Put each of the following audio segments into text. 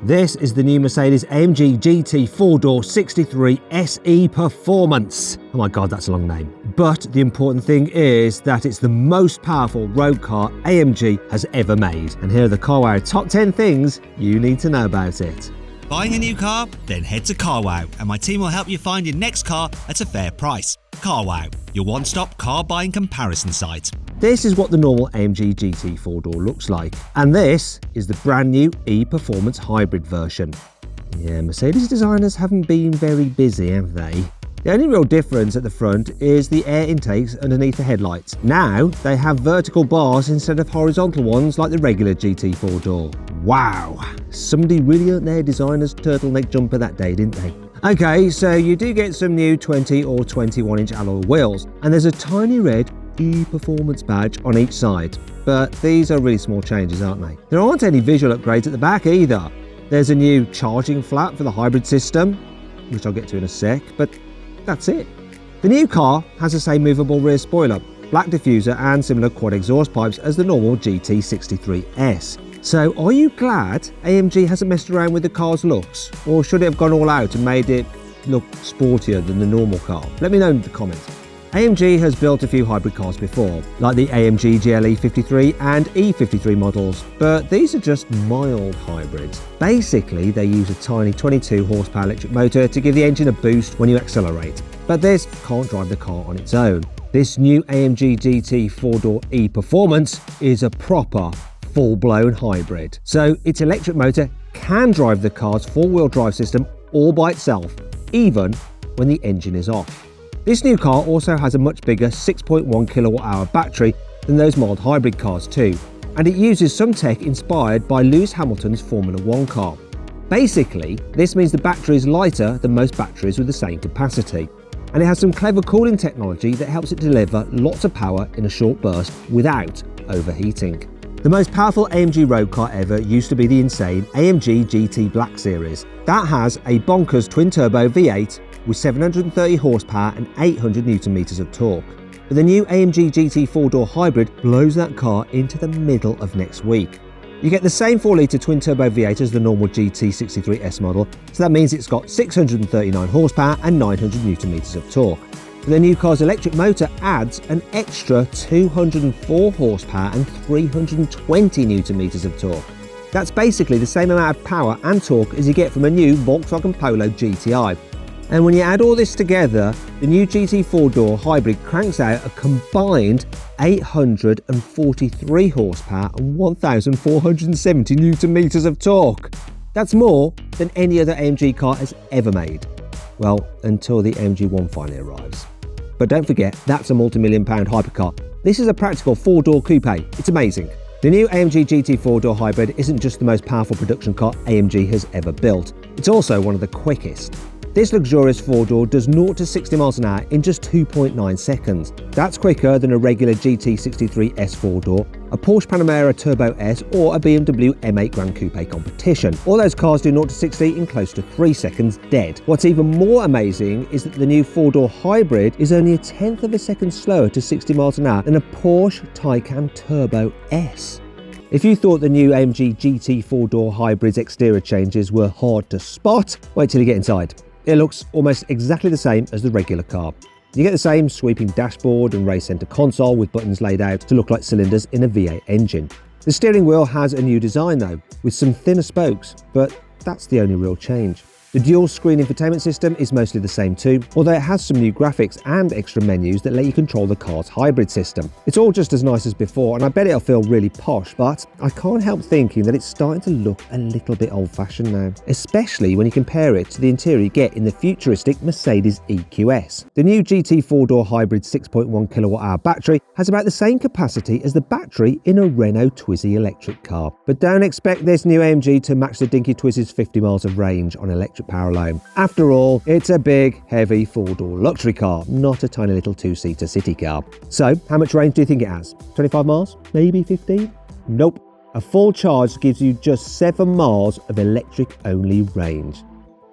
This is the new Mercedes-AMG GT 4-door 63 SE Performance. Oh my god, that's a long name. But the important thing is that it's the most powerful road car AMG has ever made. And here are the CarWow top 10 things you need to know about it. Buying a new car? Then head to CarWow and my team will help you find your next car at a fair price. CarWow, your one-stop car buying comparison site. This is what the normal AMG GT 4-door looks like. And this is the brand new E-Performance Hybrid version. Yeah, Mercedes designers haven't been very busy, have they? The only real difference at the front is the air intakes underneath the headlights. Now, they have vertical bars instead of horizontal ones like the regular GT 4-door. Wow! Somebody really earned their designer's turtleneck jumper that day, didn't they? Okay, so you do get some new 20 or 21-inch alloy wheels, and there's a tiny red E-Performance badge on each side. But these are really small changes, aren't they? There aren't any visual upgrades at the back either. There's a new charging flap for the hybrid system, which I'll get to in a sec, but that's it. The new car has the same movable rear spoiler, black diffuser and similar quad exhaust pipes as the normal GT63S. So are you glad AMG hasn't messed around with the car's looks? Or should it have gone all out and made it look sportier than the normal car? Let me know in the comments. AMG has built a few hybrid cars before, like the AMG GLE 53 and E53 models, but these are just mild hybrids. Basically, they use a tiny 22 horsepower electric motor to give the engine a boost when you accelerate. But this can't drive the car on its own. This new AMG GT 4-door E-Performance is a proper full-blown hybrid. So its electric motor can drive the car's four-wheel drive system all by itself, even when the engine is off. This new car also has a much bigger 6.1 kilowatt-hour battery than those mild hybrid cars too, and it uses some tech inspired by Lewis Hamilton's Formula 1 car. Basically, this means the battery is lighter than most batteries with the same capacity, and it has some clever cooling technology that helps it deliver lots of power in a short burst without overheating. The most powerful AMG road car ever used to be the insane AMG GT Black Series. That has a bonkers twin-turbo V8 with 730 horsepower and 800 Nm of torque. But the new AMG GT 4-door hybrid blows that car into the middle of next week. You get the same 4-litre twin-turbo V8 as the normal GT63S model, so that means it's got 639 horsepower and 900 Nm of torque. But the new car's electric motor adds an extra 204 horsepower and 320 Nm of torque. That's basically the same amount of power and torque as you get from a new Volkswagen Polo GTI. And when you add all this together, the new GT 4-door hybrid cranks out a combined 843 horsepower and 1,470 Nm of torque. That's more than any other AMG car has ever made. Well, until the AMG One finally arrives. But don't forget, that's a multi-million-pound hypercar. This is a practical 4-door coupe. It's amazing. The new AMG GT 4-door hybrid isn't just the most powerful production car AMG has ever built, it's also one of the quickest. This luxurious 4-door does 0 to 60 miles an hour in just 2.9 seconds. That's quicker than a regular GT63 S4-door, a Porsche Panamera Turbo S or a BMW M8 Grand Coupe competition. All those cars do 0 to 60 in close to 3 seconds dead. What's even more amazing is that the new 4-door hybrid is only a tenth of a second slower to 60 miles an hour than a Porsche Taycan Turbo S. If you thought the new AMG GT 4-door hybrid's exterior changes were hard to spot, wait till you get inside. It looks almost exactly the same as the regular car. You get the same sweeping dashboard and race centre console with buttons laid out to look like cylinders in a V8 engine. The steering wheel has a new design though, with some thinner spokes, but that's the only real change. The dual-screen infotainment system is mostly the same too, although it has some new graphics and extra menus that let you control the car's hybrid system. It's all just as nice as before, and I bet it'll feel really posh, but I can't help thinking that it's starting to look a little bit old-fashioned now, especially when you compare it to the interior you get in the futuristic Mercedes EQS. The new GT 4-door hybrid 6.1 kilowatt-hour battery has about the same capacity as the battery in a Renault Twizy electric car. But don't expect this new AMG to match the dinky Twizy's 50 miles of range on electric power alone. After all, it's a big, heavy 4-door luxury car, not a tiny little 2-seater city car. So, how much range do you think it has? 25 miles? Maybe 15? Nope. A full charge gives you just 7 miles of electric-only range.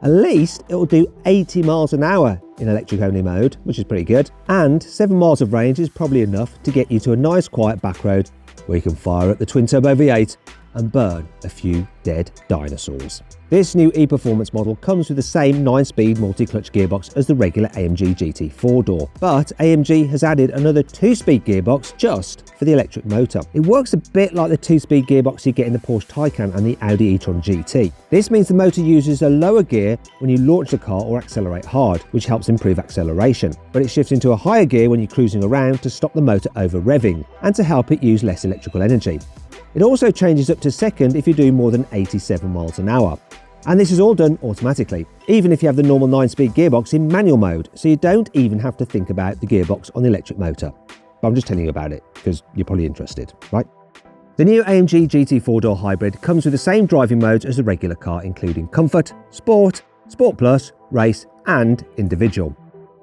At least it'll do 80 miles an hour in electric-only mode, which is pretty good. And 7 miles of range is probably enough to get you to a nice quiet back road where you can fire up the twin-turbo V8 and burn a few dead dinosaurs. This new e-Performance model comes with the same 9-speed multi-clutch gearbox as the regular AMG GT 4-door, but AMG has added another 2-speed gearbox just for the electric motor. It works a bit like the 2-speed gearbox you get in the Porsche Taycan and the Audi e-tron GT. This means the motor uses a lower gear when you launch the car or accelerate hard, which helps improve acceleration, but it shifts into a higher gear when you're cruising around to stop the motor over-revving and to help it use less electrical energy. It also changes up to second if you do more than 87 miles an hour. And this is all done automatically, even if you have the normal 9-speed gearbox in manual mode, so you don't even have to think about the gearbox on the electric motor. But I'm just telling you about it, because you're probably interested, right? The new AMG GT 4-door hybrid comes with the same driving modes as the regular car, including Comfort, Sport, Sport Plus, Race and Individual.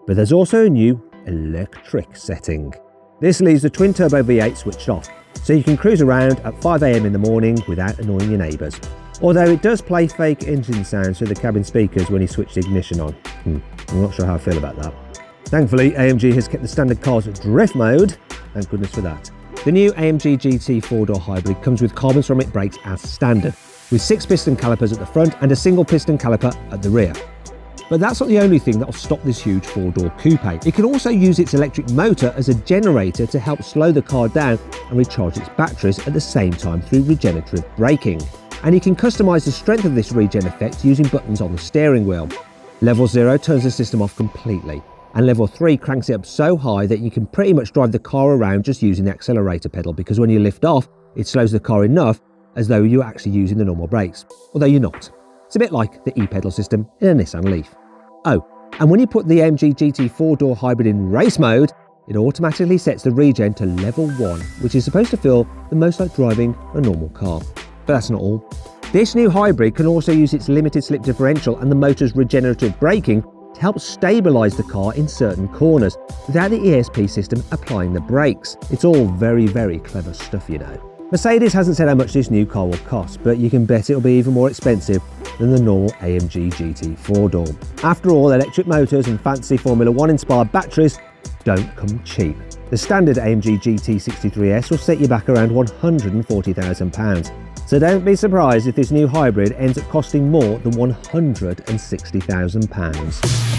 But there's also a new electric setting. This leaves the twin-turbo V8 switched off, so you can cruise around at 5 AM in the morning without annoying your neighbours. Although it does play fake engine sounds through the cabin speakers when you switch the ignition on. I'm not sure how I feel about that. Thankfully, AMG has kept the standard car's drift mode. Thank goodness for that. The new AMG GT 4-door hybrid comes with carbon ceramic brakes as standard, with 6 piston calipers at the front and a single piston caliper at the rear. But that's not the only thing that will stop this huge 4-door coupe. It can also use its electric motor as a generator to help slow the car down and recharge its batteries at the same time through regenerative braking. And you can customise the strength of this regen effect using buttons on the steering wheel. Level 0 turns the system off completely, and Level 3 cranks it up so high that you can pretty much drive the car around just using the accelerator pedal, because when you lift off, it slows the car enough as though you're actually using the normal brakes, although you're not. It's a bit like the e-pedal system in a Nissan Leaf. Oh, and when you put the AMG GT 4-door hybrid in race mode, it automatically sets the regen to Level 1, which is supposed to feel the most like driving a normal car. But that's not all. This new hybrid can also use its limited slip differential and the motor's regenerative braking to help stabilise the car in certain corners without the ESP system applying the brakes. It's all very, very clever stuff, you know. Mercedes hasn't said how much this new car will cost, but you can bet it'll be even more expensive than the normal AMG GT 4-door. After all, electric motors and fancy Formula 1 inspired batteries don't come cheap. The standard AMG GT 63S will set you back around £140,000. So don't be surprised if this new hybrid ends up costing more than £160,000.